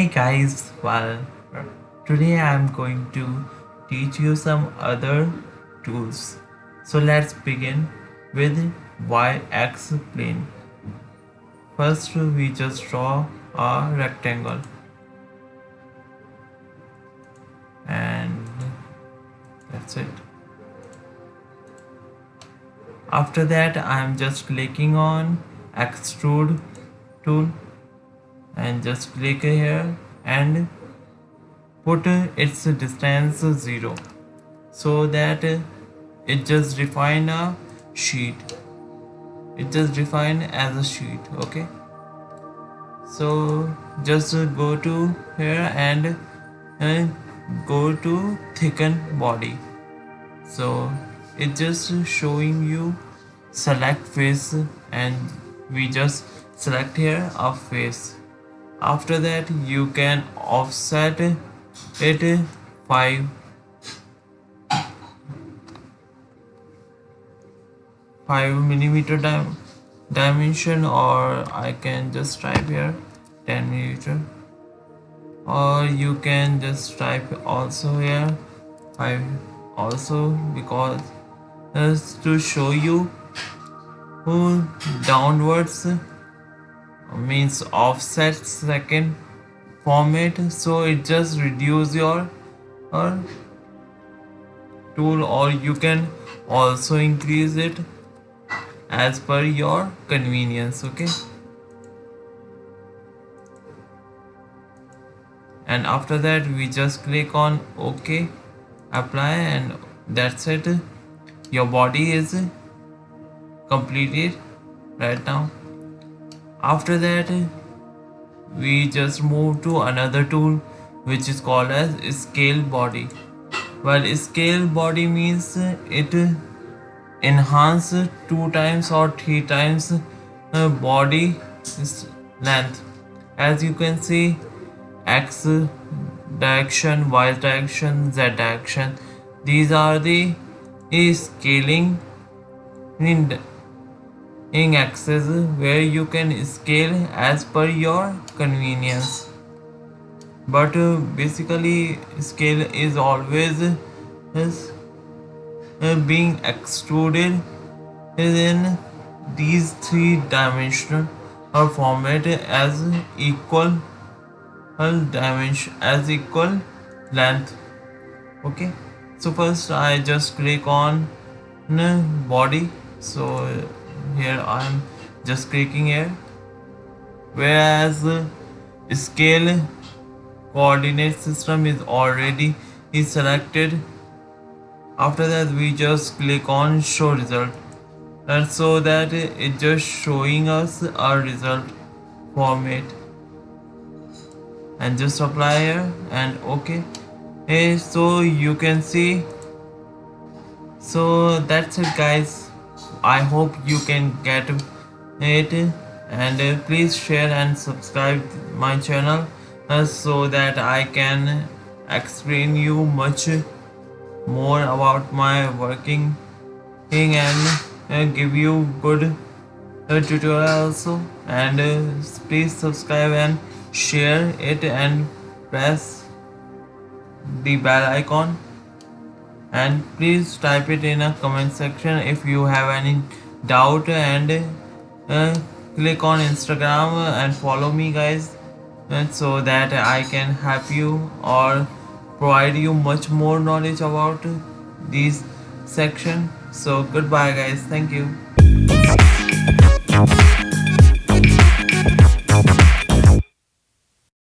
Hey guys, well, today I'm going to teach you some other tools. So let's begin with YX plane. First, we just draw a rectangle and that's it. After that, I'm just clicking on extrude tool and just click here and put its distance 0 so that it just define a sheet. It just define as a sheet. Okay, so just go to here and go to thicken body. So it just showing you select face and we just select here a face. After that you can offset it 5 5 millimeter dimension, or I can just type here 10 millimeter, or you can just type also here 5 also, because to show you who downwards means offset second format, so it just reduce your tool, or you can also increase it as per your convenience. Okay, and after that we just click on OK, apply, and that's it. Your body is completed right now. After that we just move to another tool which is called as scale body. Well, scale body means it enhance 2 times or 3 times body length. As you can see, X direction, Y direction, Z direction, these are the scaling in axis where you can scale as per your convenience. But basically scale is always being extruded in these 3 dimensional format as equal dimension, as equal length. Okay, so first I just click on body. So here I am just clicking here, whereas scale coordinate system is already selected. After that we just click on show result, and so that it just showing us our result format, and just apply here and OK. So you can see. So that's it guys, I hope you can get it, and please share and subscribe my channel so that I can explain you much more about my working thing, and give you good tutorial also. And please subscribe and share it and press the bell icon, and please type it in a comment section if you have any doubt, and click on Instagram and follow me guys, and so that I can help you or provide you much more knowledge about these section. So goodbye guys, thank you.